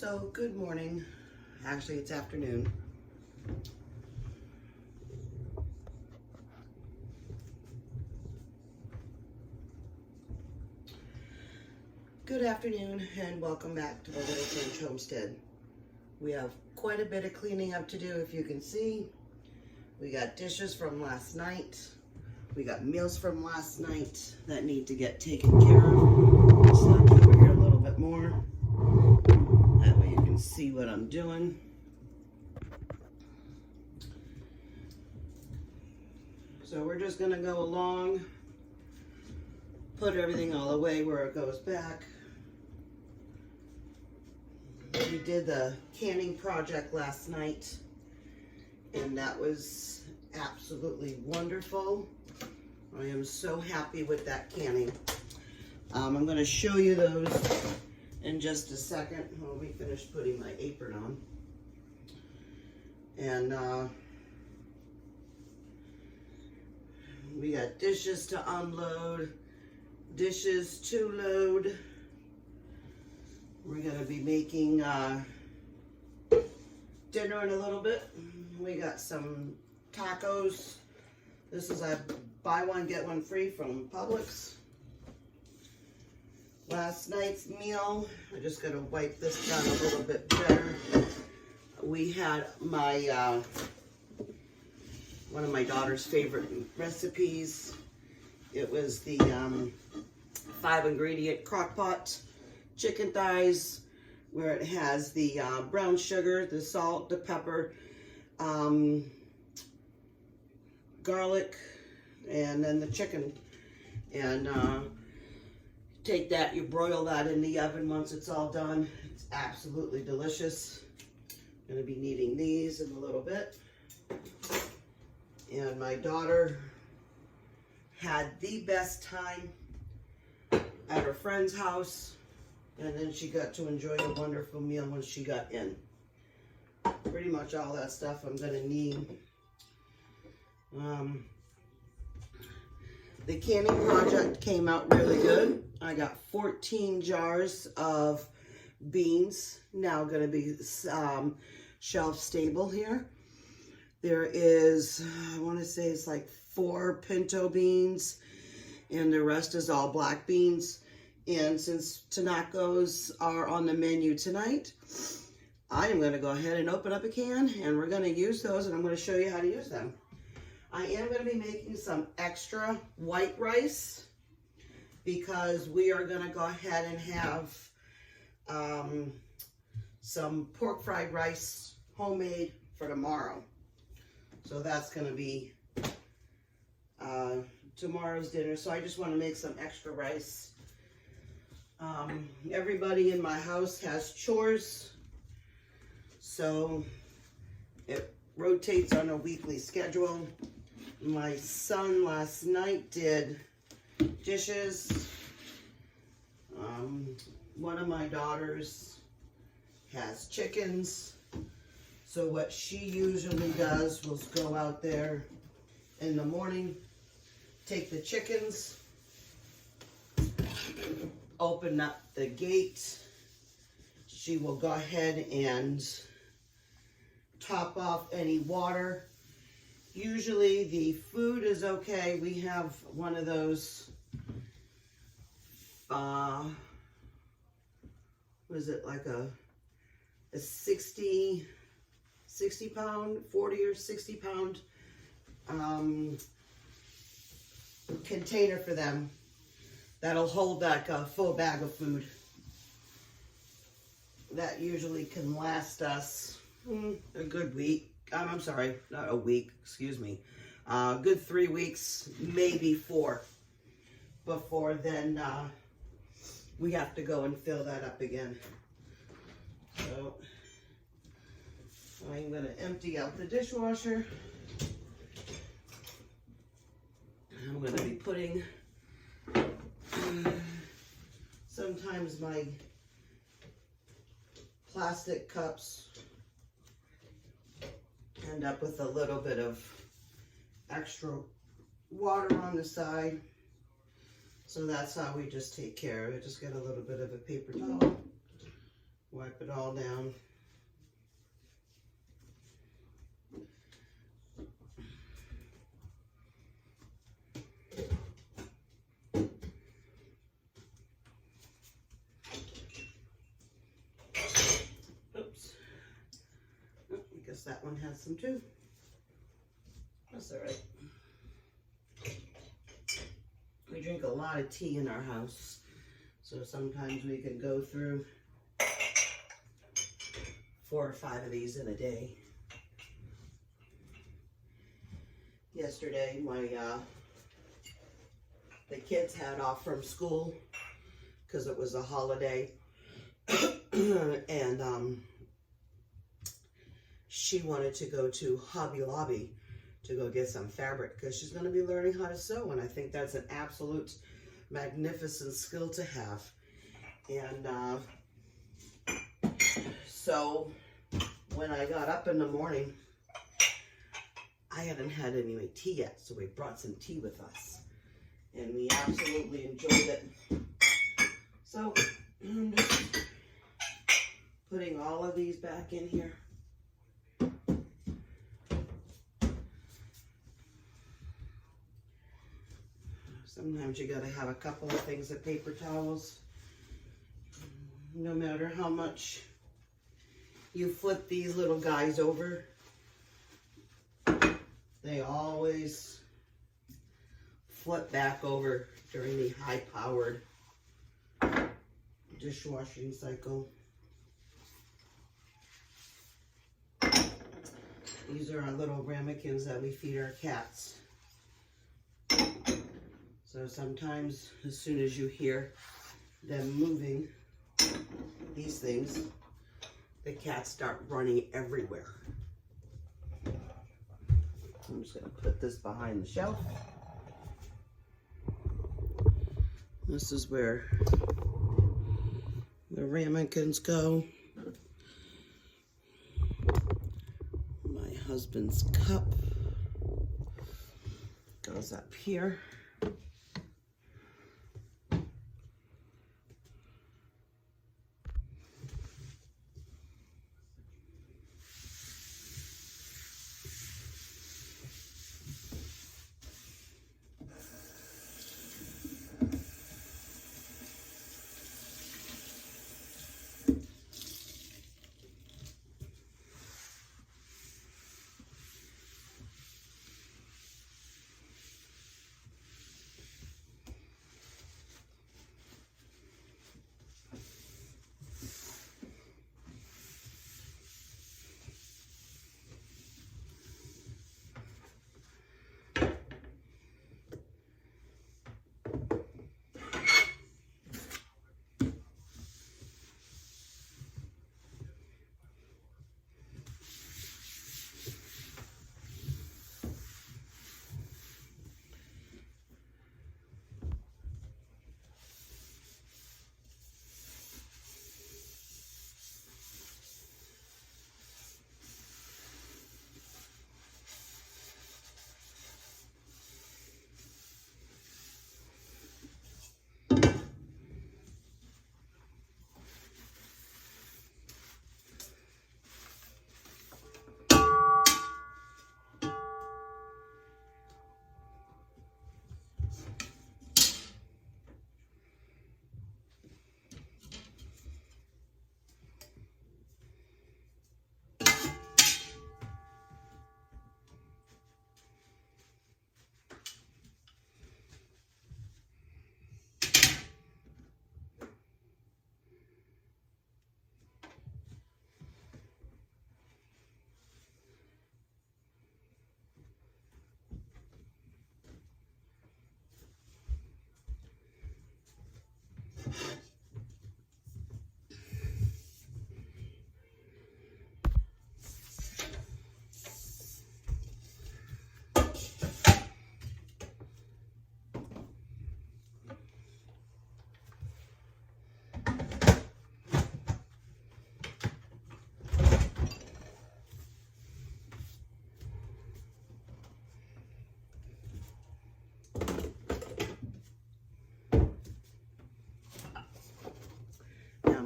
So, good morning. Actually, it's afternoon. Good afternoon and welcome back to the Little French Homestead. We have quite a bit of cleaning up to do, if you can see. We got dishes from last night. We got meals from last night that need to get taken care of. Let's slide over here a little bit more. That way you can see what I'm doing. So we're just gonna go along, put everything all away where it goes back. We did the canning project last night, and that was absolutely wonderful. I am so happy with that canning. I'm going to show you those in just a second when we finish putting my apron on. And we got dishes to unload, dishes to load. We're going to be making dinner in a little bit. We got some tacos. This is a buy one, get one free from Publix. Last night's meal, I just got to wipe this down a little bit better. We had my one of my daughter's favorite recipes. It was the 5-ingredient crock pot chicken thighs, where it has the brown sugar, the salt, the pepper, garlic, and then the chicken. And take that, you broil that in the oven once it's all done. It's absolutely delicious. I'm gonna be needing these in a little bit. And my daughter had the best time at her friend's house. And then she got to enjoy a wonderful meal when she got in. Pretty much all that stuff I'm gonna need. The canning project came out really good. I got 14 jars of beans, now gonna be shelf stable here. There is, I wanna say it's like 4 pinto beans, and the rest is all black beans. And since tacos are on the menu tonight, I am going to go ahead and open up a can, and we're going to use those, and I'm going to show you how to use them. I am going to be making some extra white rice because we are going to go ahead and have some pork fried rice, homemade, for tomorrow. So that's going to be tomorrow's dinner. So I just want to make some extra rice. Everybody in my house has chores, so it rotates on a weekly schedule. My son last night did dishes. One of my daughters has chickens, so what she usually does was go out there in the morning, take the chickens, open up the gate. She will go ahead and top off any water. Usually the food is okay. We have one of those, what is it, like a 60 pound, 40 or 60 pound container for them. That'll hold like a full bag of food. That usually can last us a good week. I'm sorry, not a week, excuse me. Good 3 weeks, maybe 4. Before then, we have to go and fill that up again. So, I'm gonna empty out the dishwasher. I'm gonna be putting sometimes my plastic cups end up with a little bit of extra water on the side. So that's how we just take care of it. Just get a little bit of a paper towel, Wipe it all down. Oops. Oh, I guess that one has some too. That's all right. We drink a lot of tea in our house, so sometimes we can go through 4 or 5 of these in a day. Yesterday, the kids had off from school because it was a holiday, and she wanted to go to Hobby Lobby to go get some fabric because she's going to be learning how to sew, and I think that's an absolute magnificent skill to have. And so when I got up in the morning, I hadn't had any tea yet, so we brought some tea with us, and we absolutely enjoyed it. So I'm just putting all of these back in here. Sometimes you gotta have a couple of things of paper towels. No matter how much you flip these little guys over, they always flip back over during the high-powered dishwashing cycle. These are our little ramekins that we feed our cats. So sometimes, as soon as you hear them moving these things, the cats start running everywhere. I'm just going to put this behind the shelf. This is where the ramekins go. My husband's cup goes up here.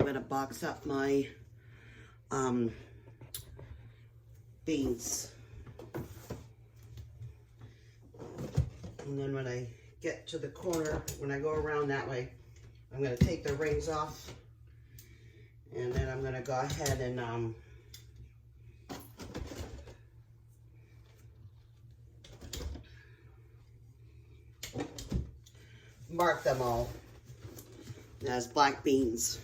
gonna box up my beans. And then when I get to the corner, when I go around that way, I'm gonna take the rings off, and then I'm gonna go ahead and mark them all as black beans.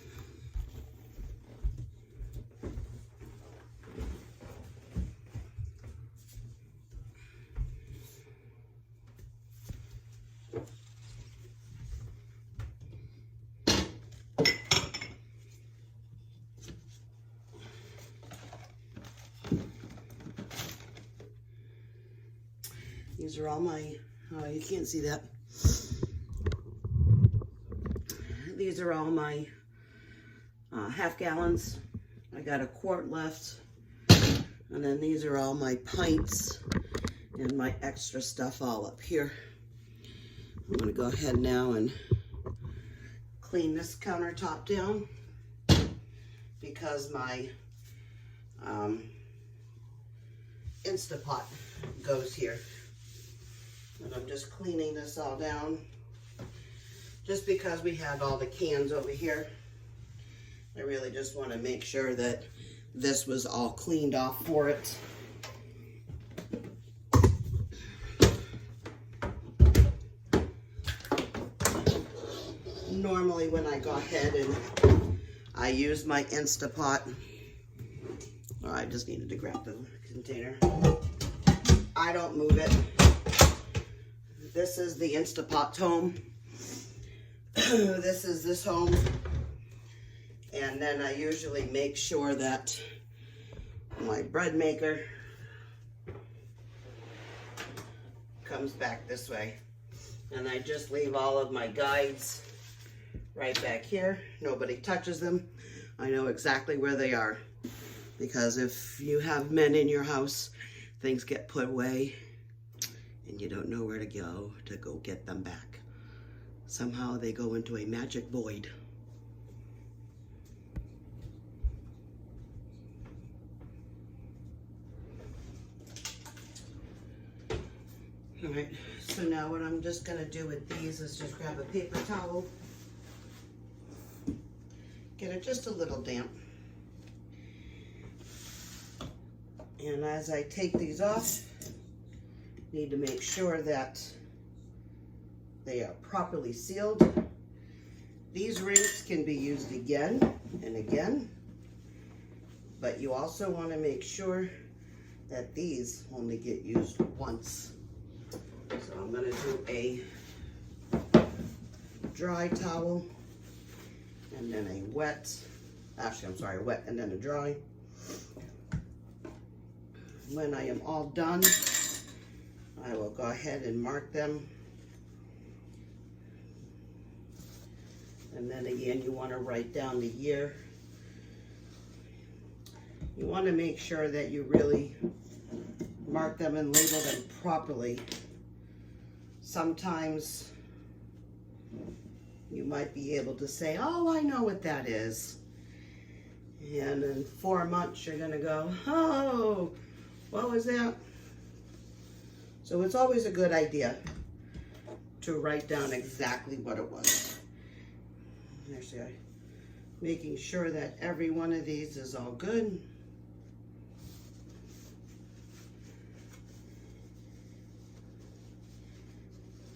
These are all my, oh, you can't see that. These are all my half gallons. I got a quart left. And then these are all my pints and my extra stuff all up here. I'm gonna go ahead now and clean this countertop down because my Instapot goes here. And I'm just cleaning this all down. Just because we have all the cans over here, I really just want to make sure that this was all cleaned off for it. Normally when I go ahead and I use my Instapot, oh, I just needed to grab the container. I don't move it. This is the Instapot home. This is this home. And then I usually make sure that my bread maker comes back this way. And I just leave all of my guides right back here. Nobody touches them. I know exactly where they are. Because if you have men in your house, things get put away and you don't know where to go get them back. Somehow they go into a magic void. All right, so now what I'm just gonna do with these is just grab a paper towel, get it just a little damp. And as I take these off, need to make sure that they are properly sealed. These rings can be used again and again, but you also want to make sure that these only get used once. So I'm going to do a dry towel and then a wet, actually I'm sorry, wet and then a dry. When I am all done, I will go ahead and mark them. And then again, you want to write down the year. You want to make sure that you really mark them and label them properly. Sometimes you might be able to say, oh, I know what that is. And in 4 months, you're going to go, oh, what was that? So it's always a good idea to write down exactly what it was. There's the, making sure that every one of these is all good.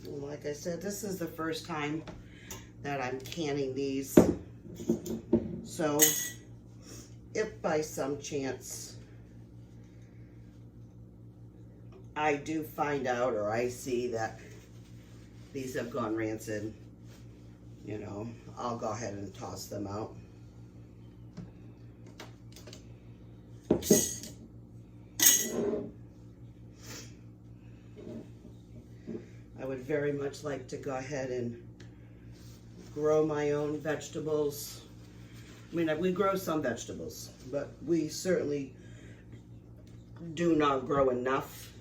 And like I said, this is the first time that I'm canning these. So if by some chance I do find out or I see that these have gone rancid, you know, I'll go ahead and toss them out. I would very much like to go ahead and grow my own vegetables. I mean, we grow some vegetables, but we certainly do not grow enough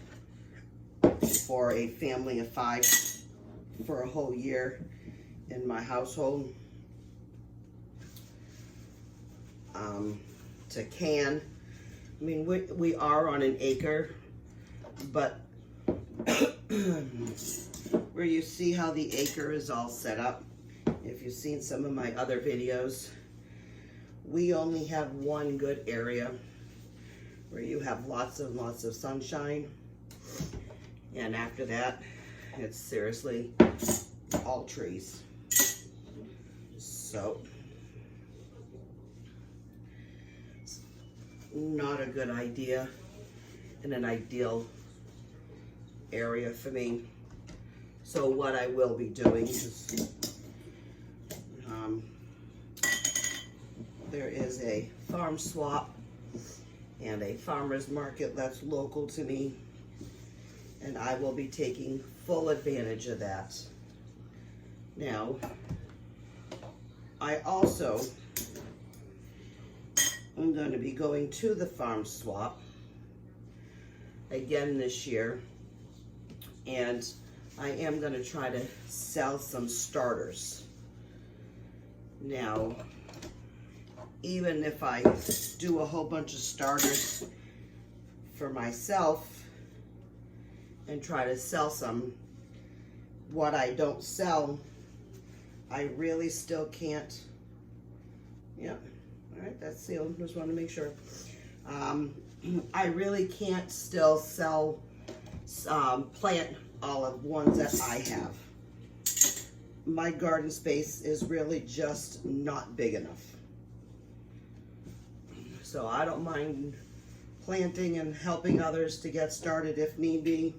for a family of 5 for a whole year in my household. to can. I mean, we are on an acre, but where you see how the acre is all set up, if you've seen some of my other videos, we only have one good area where you have lots and lots of sunshine, and after that it's seriously all trees. So it's not a good idea in an ideal area for me. So what I will be doing is there is a farm swap and a farmer's market that's local to me, and I will be taking full advantage of that. Now, I also am going to be going to the farm swap again this year, and I am going to try to sell some starters. Now, even if I do a whole bunch of starters for myself and try to sell some, what I don't sell, I really still can't. Yeah, all right, that's sealed. Just want to make sure. I really can't still sell, plant all of ones that I have. My garden space is really just not big enough. So I don't mind planting and helping others to get started if need be.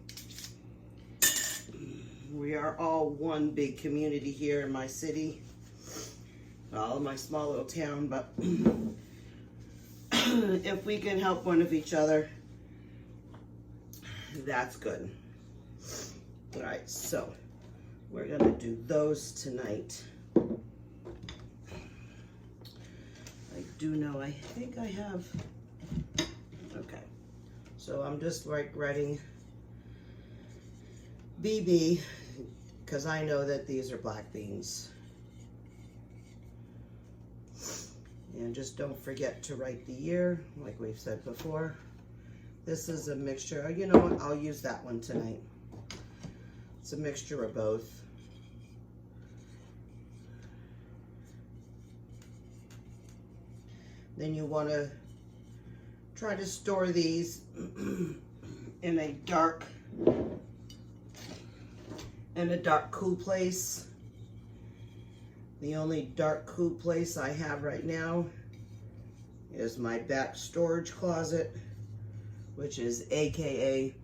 We are all one big community here in my city, all in my small little town, but if we can help one of each other, that's good. All right, so we're gonna do those tonight. I do know, I think I have, okay. So I'm just like writing BB, because I know that these are black beans. And just don't forget to write the year, like we've said before. This is a mixture, you know what, I'll use that one tonight. It's a mixture of both. Then you want to try to store these in a dark, cool place. The only dark, cool place I have right now is my back storage closet, which is AKA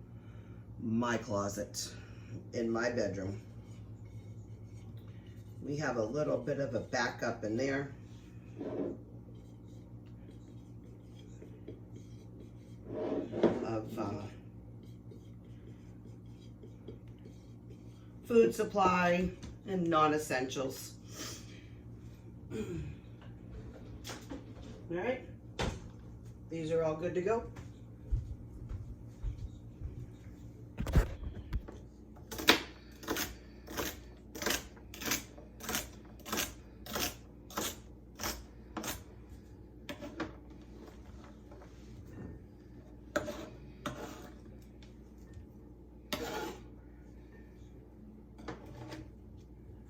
my closet in my bedroom. We have a little bit of a backup in there. Of food supply and non-essentials. All right, these are all good to go.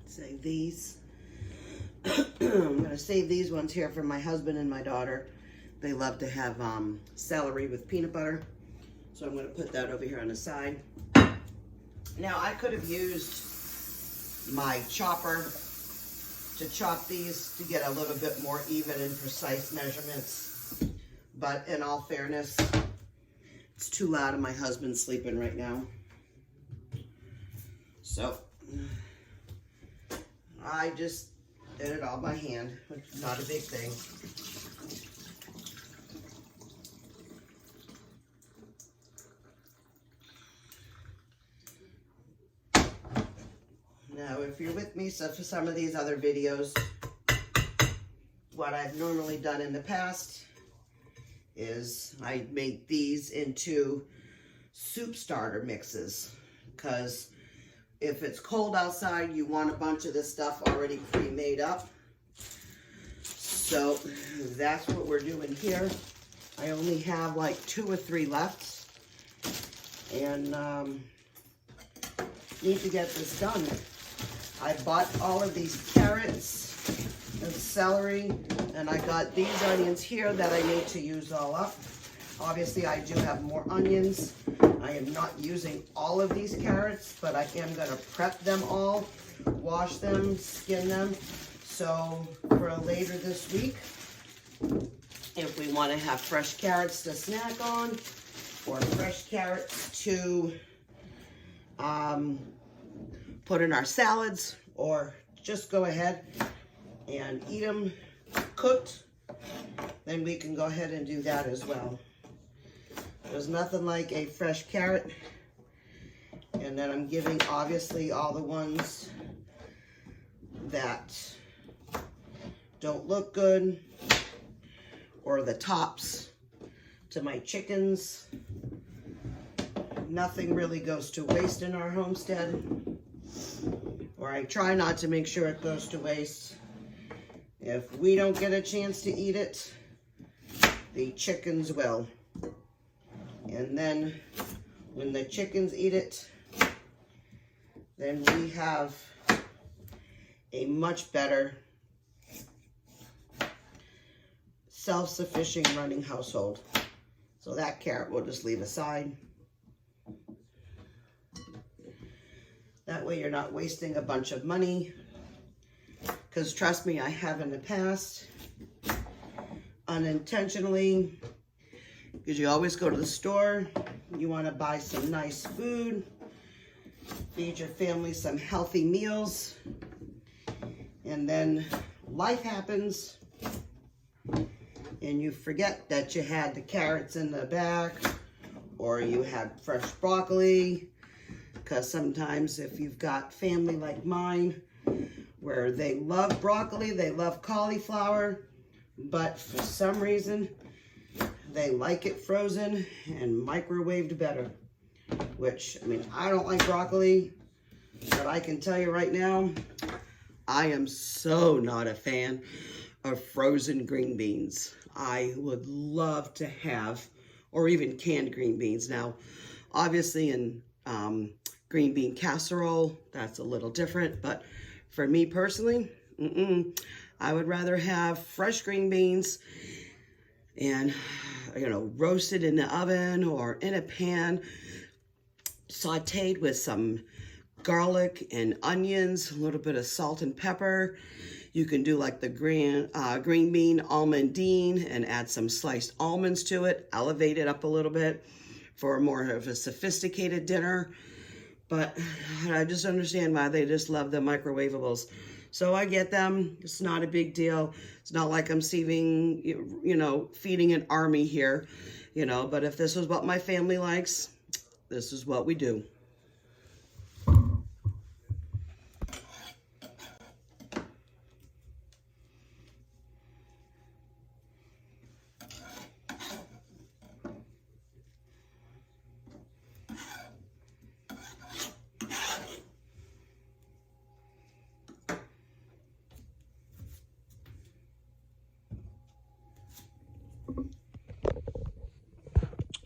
Save these. I'm going to save these ones here for my husband and my daughter. They love to have celery with peanut butter. So I'm going to put that over here on the side. Now I could have used my chopper to chop these to get a little bit more even and precise measurements. But in all fairness, it's too loud and my husband's sleeping right now. So I just did it all by hand, which is not a big thing. Now, if you're with me, so for some of these other videos, what I've normally done in the past is I make these into soup starter mixes, because if it's cold outside, you want a bunch of this stuff already pre-made up. So that's what we're doing here. I only have like 2 or 3 left, and need to get this done. I bought all of these carrots and celery, and I got these onions here that I need to use all up. Obviously, I do have more onions. I am not using all of these carrots, but I am going to prep them all, wash them, skin them. So for later this week, if we want to have fresh carrots to snack on, or fresh carrots to put in our salads, or just go ahead and eat them cooked, then we can go ahead and do that as well. There's nothing like a fresh carrot. And then I'm giving obviously all the ones that don't look good, or the tops, to my chickens. Nothing really goes to waste in our homestead, or I try not to make sure it goes to waste. If we don't get a chance to eat it, the chickens will. And then when the chickens eat it, then we have a much better self-sufficient running household. So that carrot we'll just leave aside. That way you're not wasting a bunch of money. Because trust me, I have in the past, unintentionally, because you always go to the store, you want to buy some nice food, feed your family some healthy meals, and then life happens, and you forget that you had the carrots in the back, or you had fresh broccoli, because sometimes if you've got family like mine, where they love broccoli, they love cauliflower, but for some reason, they like it frozen and microwaved better. Which, I mean, I don't like broccoli, but I can tell you right now, I am so not a fan of frozen green beans. I would love to have, or even canned green beans. Now, obviously in green bean casserole, that's a little different, but for me personally, I would rather have fresh green beans and, you know, roasted in the oven or in a pan, sauteed with some garlic and onions, a little bit of salt and pepper. You can do like the green bean almondine and add some sliced almonds to it, elevate it up a little bit for more of a sophisticated dinner. But I just understand why they just love the microwavables. So I get them. It's not a big deal. It's not like I'm feeding an army here, but if this is what my family likes, this is what we do.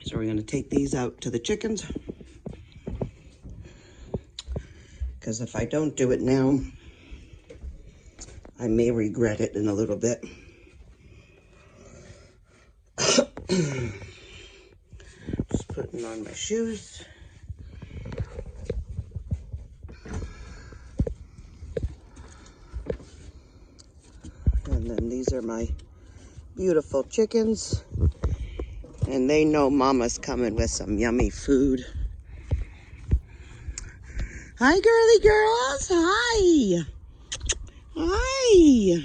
So we're going to take these out to the chickens, because if I don't do it now, I may regret it in a little bit. Just putting on my shoes. And then these are my beautiful chickens. And they know Mama's coming with some yummy food. Hi, girly girls. Hi. Hi.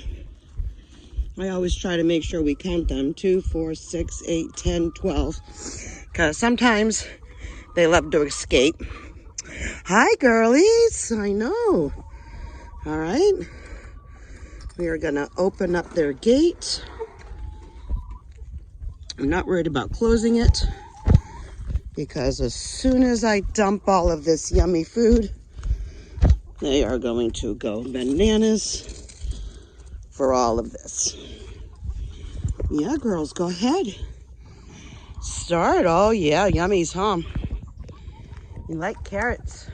I always try to make sure we count them. 2, 4, 6, 8, 10, 12. Because sometimes they love to escape. Hi, girlies. I know. All right. We are going to open up their gate. I'm not worried about closing it, because as soon as I dump all of this yummy food, they are going to go bananas for all of this. Yeah, girls, go ahead. Start. Oh, yeah, yummies, huh? You like carrots.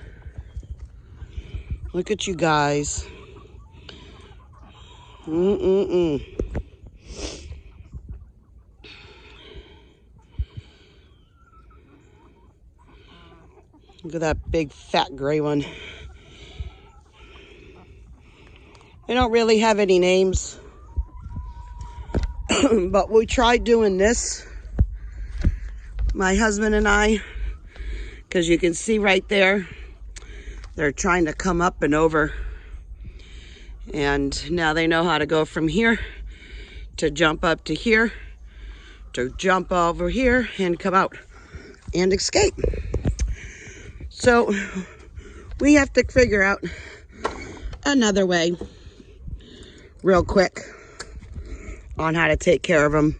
Look at you guys. Mm-mm-mm. Look at that big, fat, gray one. They don't really have any names. But we tried doing this, my husband and I, because you can see right there, they're trying to come up and over. And now they know how to go from here to jump up to here, to jump over here and come out and escape. So we have to figure out another way real quick on how to take care of them.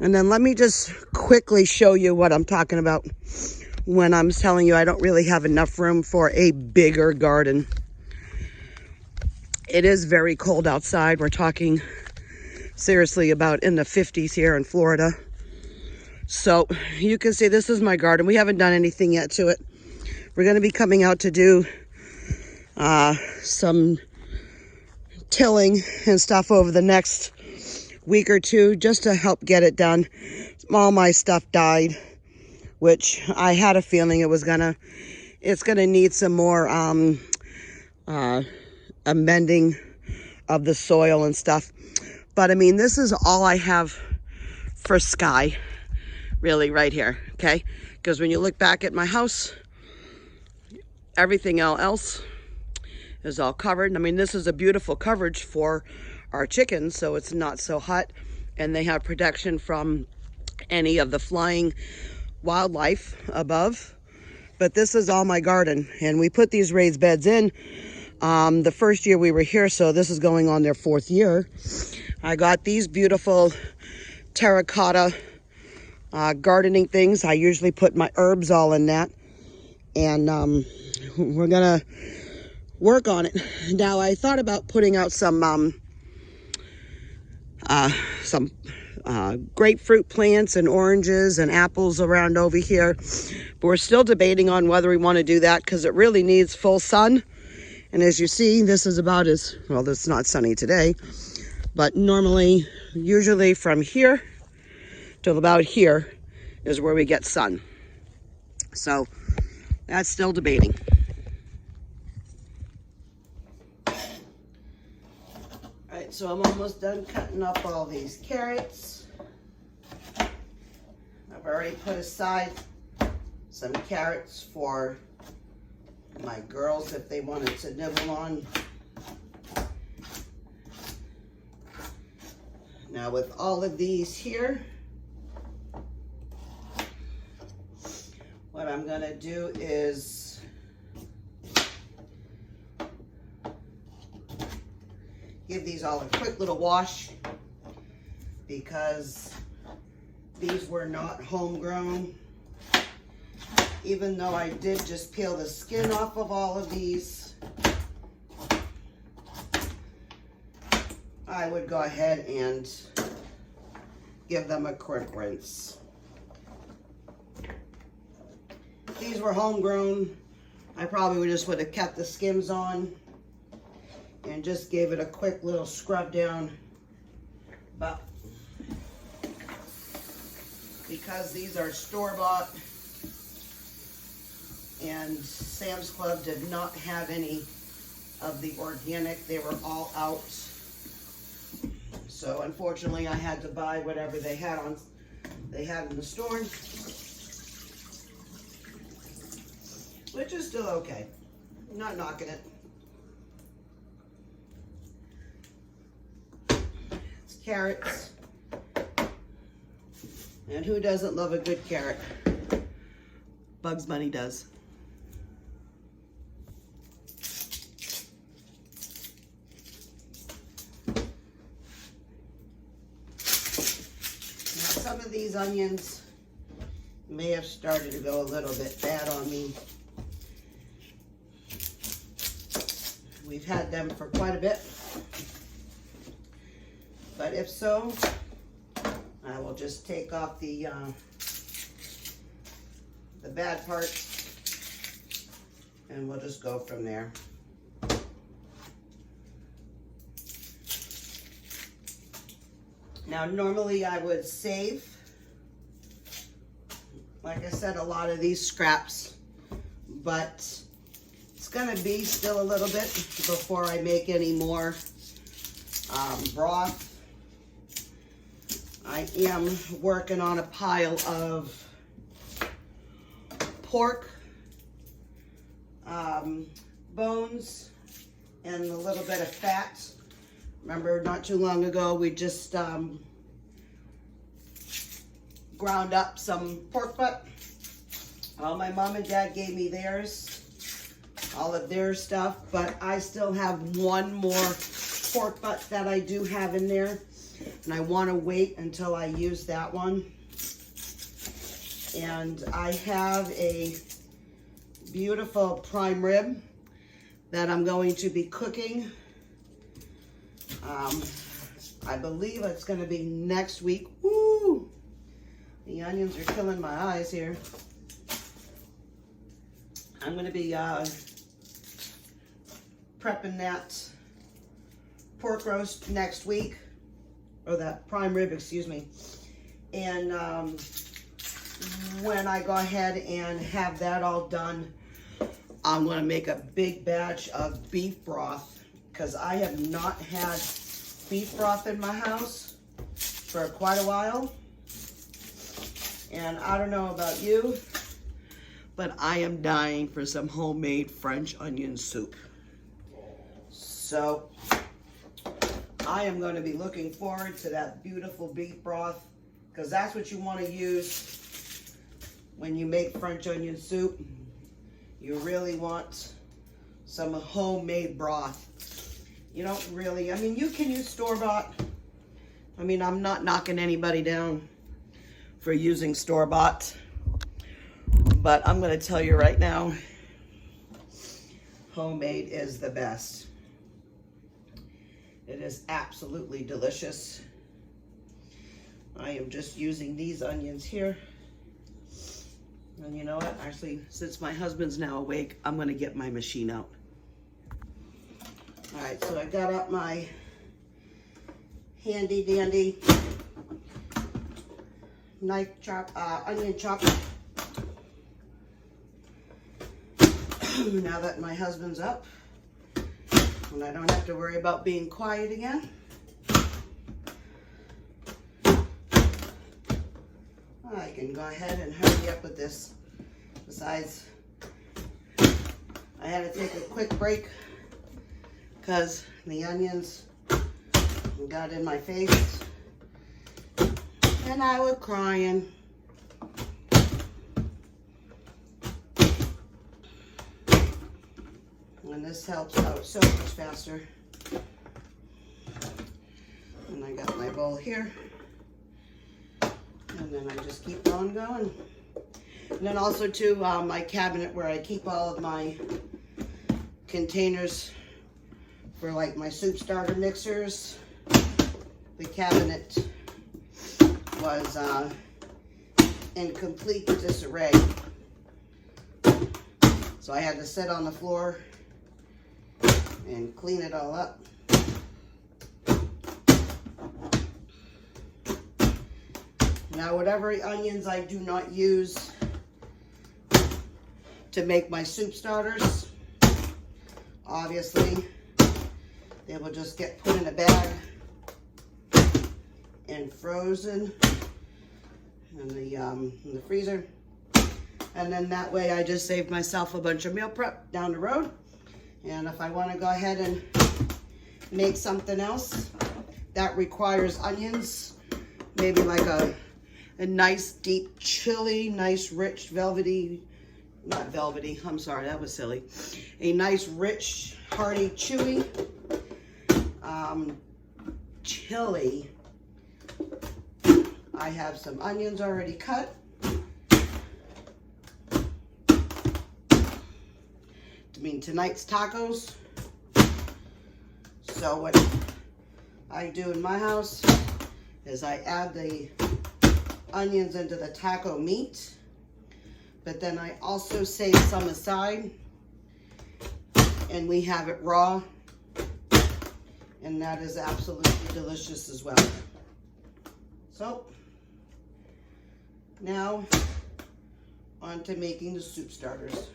And then let me just quickly show you what I'm talking about when I'm telling you I don't really have enough room for a bigger garden. It is very cold outside. We're talking seriously about in the 50s here in Florida. So you can see this is my garden. We haven't done anything yet to it. We're going to be coming out to do some tilling and stuff over the next week or two just to help get it done. All my stuff died, which I had a feeling it's gonna need some more amending of the soil and stuff. But I mean, this is all I have for sky, really, right here, okay? Because when you look back at my house, everything else is all covered. I mean, this is a beautiful coverage for our chickens, so it's not so hot, and they have protection from any of the flying wildlife above. But this is all my garden, and we put these raised beds in the first year we were here, so this is going on their 4th year. I got these beautiful terracotta gardening things. I usually put my herbs all in that, and we're gonna work on it. Now, I thought about putting out some grapefruit plants and oranges and apples around over here, but we're still debating on whether we want to do that because it really needs full sun. And as you see, this is about as well, it's not sunny today, but normally, usually from here till about here is where we get sun. So that's still debating. Alright, so I'm almost done cutting up all these carrots. I've already put aside some carrots for my girls if they wanted to nibble on. Now with all of these here, what I'm gonna do is give these all a quick little wash because these were not homegrown. Even though I did just peel the skin off of all of these, I would go ahead and give them a quick rinse. If these were homegrown, I probably just would have kept the skims on and just gave it a quick little scrub down. But because these are store-bought and Sam's Club did not have any of the organic, they were all out. So unfortunately I had to buy whatever they had in the store, which is still okay. I'm not knocking it. It's carrots. And who doesn't love a good carrot? Bugs Bunny does. Some of these onions may have started to go a little bit bad on me. We've had them for quite a bit. But if so, I will just take off the bad parts, and we'll just go from there. Now, normally I would save, like I said, a lot of these scraps, but it's gonna be still a little bit before I make any more broth. I am working on a pile of pork, bones, and a little bit of fat. Remember, not too long ago, we just ground up some pork butt. All my mom and dad gave me theirs, all of their stuff, but I still have one more pork butt that I do have in there, and I want to wait until I use that one. And I have a beautiful prime rib that I'm going to be cooking. I believe it's going to be next week. Woo! The onions are killing my eyes here. I'm going to be prepping that pork roast next week, or that prime rib, excuse me. And when I go ahead and have that all done, I'm going to make a big batch of beef broth, because I have not had beef broth in my house for quite a while. And I don't know about you, but I am dying for some homemade French onion soup. So I am going to be looking forward to that beautiful beef broth, because that's what you want to use when you make French onion soup. You really want some homemade broth. You don't really, I mean, you can use store-bought. I mean, I'm not knocking anybody down for using store-bought, but I'm going to tell you right now, homemade is the best. It is absolutely delicious. I am just using these onions here. And you know what? Actually, since my husband's now awake, I'm going to get my machine out. All right, so I got up my handy dandy knife chop, onion chopper. Now that my husband's up, and I don't have to worry about being quiet again, I can go ahead and hurry up with this. Besides, I had to take a quick break because the onions got in my face and I was crying. And this helps out so much faster. And I got my bowl here. And then I just keep on going. And then also too, my cabinet where I keep all of my containers for like my soup starter mixers. The cabinet was in complete disarray. So I had to sit on the floor and clean it all up. Now, whatever onions I do not use to make my soup starters, obviously, they will just get put in a bag and frozen in the freezer. And then that way I just saved myself a bunch of meal prep down the road. And if I want to go ahead and make something else that requires onions, maybe like a nice deep chili, nice rich velvety, not velvety, I'm sorry, that was silly. A nice rich, hearty, chewy chili. I have some onions already cut. I mean, tonight's tacos. So what I do in my house is I add the onions into the taco meat, but then I also save some aside, and we have it raw, and that is absolutely delicious as well. So now on to making the soup starters.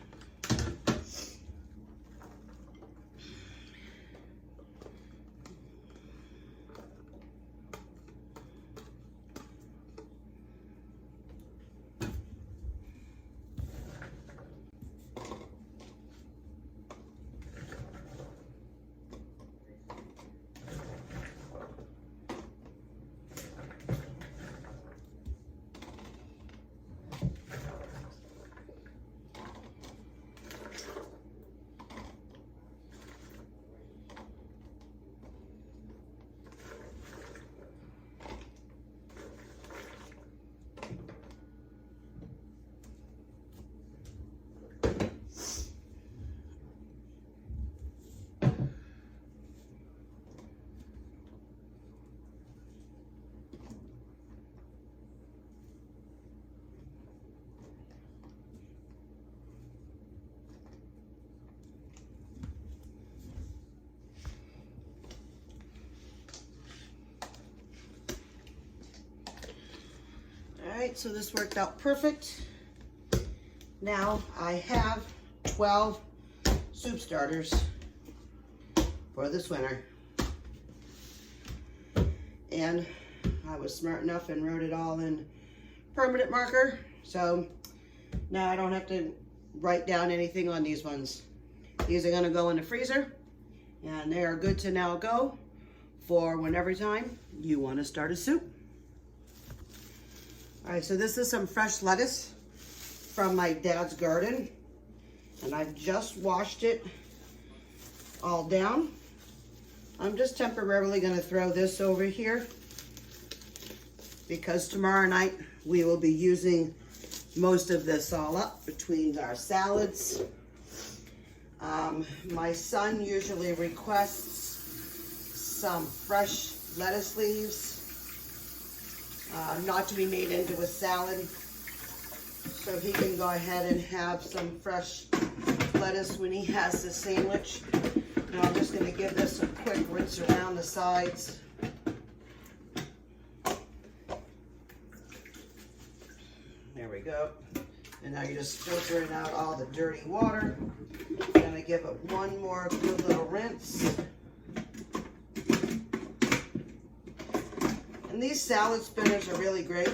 Alright, so this worked out perfect. Now I have 12 soup starters for this winter. And I was smart enough and wrote it all in permanent marker. So now I don't have to write down anything on these ones. These are gonna go in the freezer, and they are good to now go for whenever time you wanna start a soup. All right, so this is some fresh lettuce from my dad's garden, and I've just washed it all down. I'm just temporarily gonna throw this over here because tomorrow night we will be using most of this all up between our salads. My son usually requests some fresh lettuce leaves, not to be made into a salad, so he can go ahead and have some fresh lettuce when he has the sandwich. Now I'm just going to give this a quick rinse around the sides. There we go. And now you're just filtering out all the dirty water. I'm going to give it one more good little rinse. And these salad spinners are really great.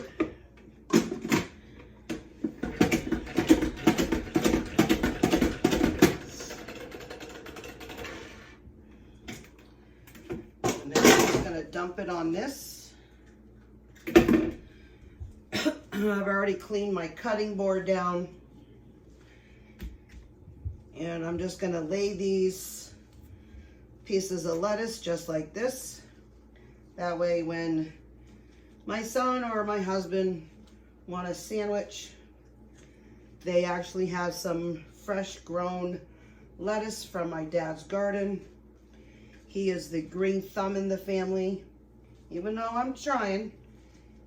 And then I'm just going to dump it on this. I've already cleaned my cutting board down. And I'm just going to lay these pieces of lettuce just like this. That way when my son or my husband want a sandwich, they actually have some fresh grown lettuce from my dad's garden. He is the green thumb in the family. Even though I'm trying,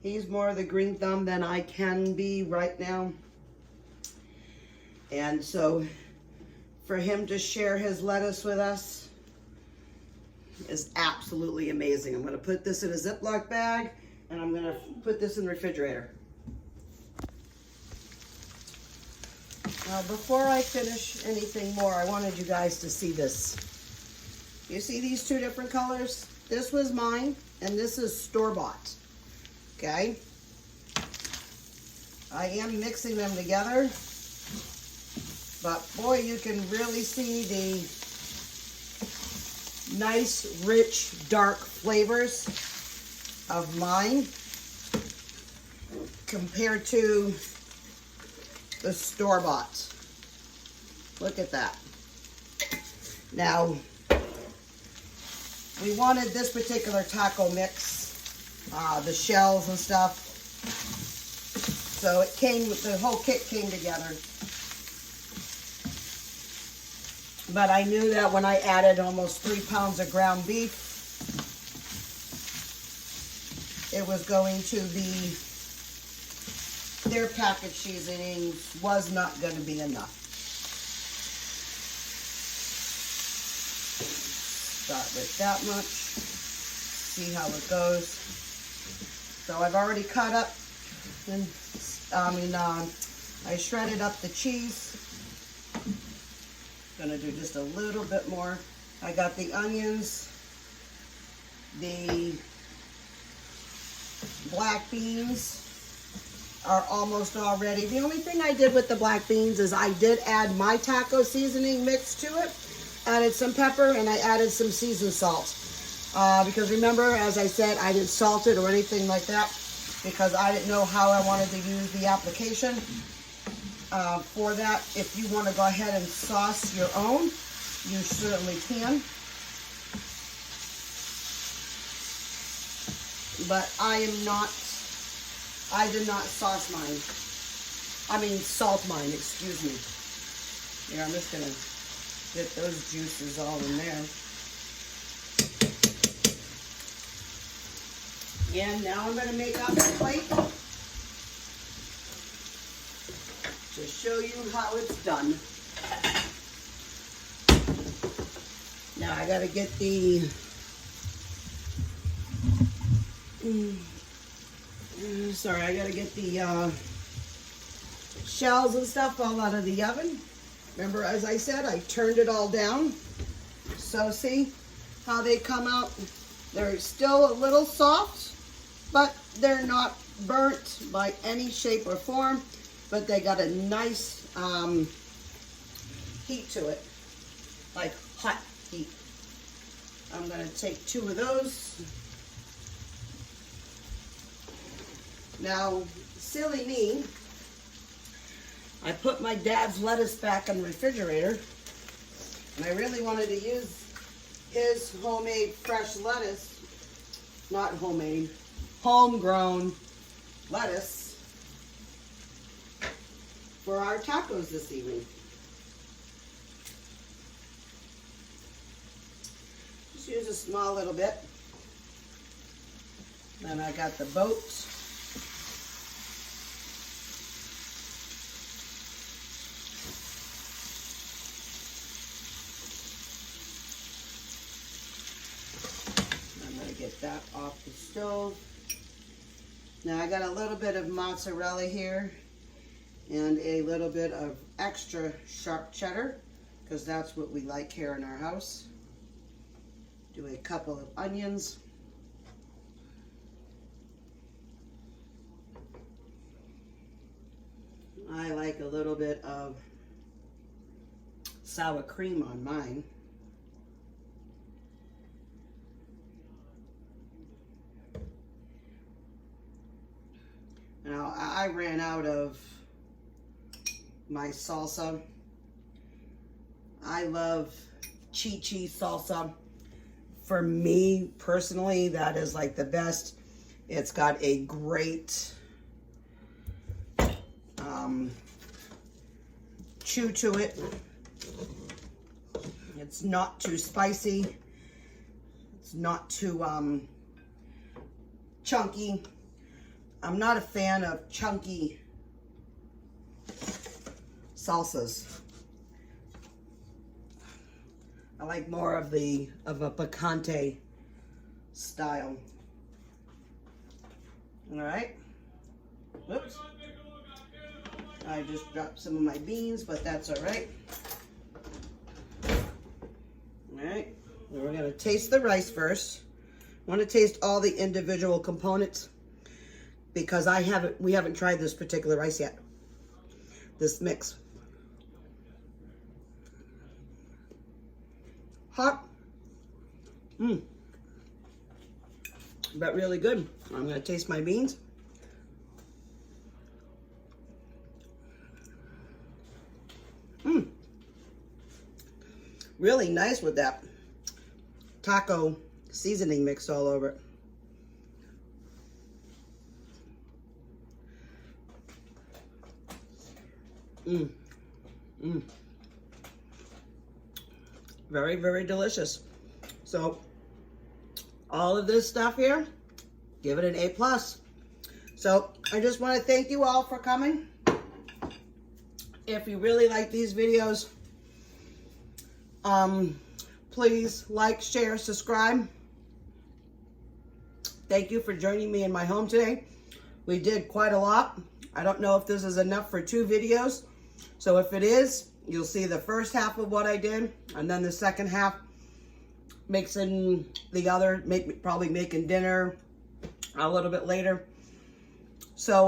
he's more the green thumb than I can be right now. And so for him to share his lettuce with us is absolutely amazing. I'm going to put this in a Ziploc bag, and I'm going to put this in the refrigerator. Now, before I finish anything more, I wanted you guys to see this. You see these two different colors? This was mine, and this is store-bought. Okay? I am mixing them together, but boy, you can really see the nice, rich, dark flavors of mine compared to the store-bought. Look at that. Now, we wanted this particular taco mix, the shells and stuff, so it came with, the whole kit came together. But I knew that when I added almost 3 pounds of ground beef, it was going to be their package seasonings was not going to be enough. Start with that much. See how it goes. So I've already cut up, and I shredded up the cheese. Gonna do just a little bit more. I got the onions, the black beans are almost all ready. The only thing I did with the black beans is I did add my taco seasoning mix to it. Added some pepper and I added some seasoned salt. Because remember, as I said, I didn't salt it or anything like that because I didn't know how I wanted to use the application for that. If you want to go ahead and sauce your own, you certainly can. But I did not sauce mine. Salt mine, excuse me. Here, I'm just gonna get those juices all in there. And now I'm gonna make up a plate to show you how it's done. Now I gotta get the shells and stuff all out of the oven. Remember, as I said, I turned it all down. So see how they come out? They're still a little soft, but they're not burnt by any shape or form, but they got a nice heat to it, like hot heat. I'm gonna take 2 of those. Now, silly me, I put my dad's lettuce back in the refrigerator, and I really wanted to use his homemade fresh lettuce, not homemade, homegrown lettuce for our tacos this evening. Just use a small little bit. Then I got the boat. Get that off the stove. Now I got a little bit of mozzarella here and a little bit of extra sharp cheddar because that's what we like here in our house. Do a couple of onions. I like a little bit of sour cream on mine. Now, I ran out of my salsa. I love Chi-Chi salsa. For me, personally, that is like the best. It's got a great chew to it. It's not too spicy. It's not too chunky. I'm not a fan of chunky salsas. I like more of a picante style. All right. Whoops. I just dropped some of my beans, but that's all right. All right. Then we're gonna taste the rice first. I want to taste all the individual components, because we haven't tried this particular rice yet. This mix. Hot. But really good. I'm gonna taste my beans. Really nice with that taco seasoning mix all over it. Very, very delicious. So all of this stuff here, give it an A+. So I just want to thank you all for coming. If you really like these videos, please like, share, subscribe. Thank you for joining me in my home today. We did quite a lot. I don't know if this is enough for 2 videos. So if it is, you'll see the first half of what I did, and then the second half mixing the other, probably making dinner a little bit later. So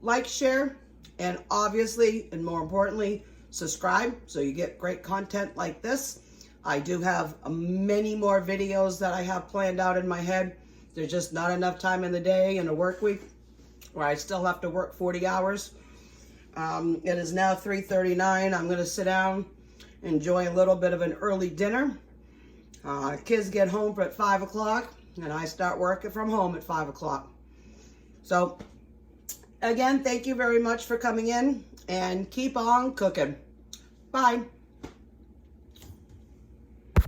like, share, and obviously, and more importantly, subscribe so you get great content like this. I do have many more videos that I have planned out in my head. There's just not enough time in the day in a work week where I still have to work 40 hours. It is now 3:39. I'm going to sit down, enjoy a little bit of an early dinner. Kids get home at 5 o'clock, and I start working from home at 5 o'clock. So, again, thank you very much for coming in, and keep on cooking. Bye.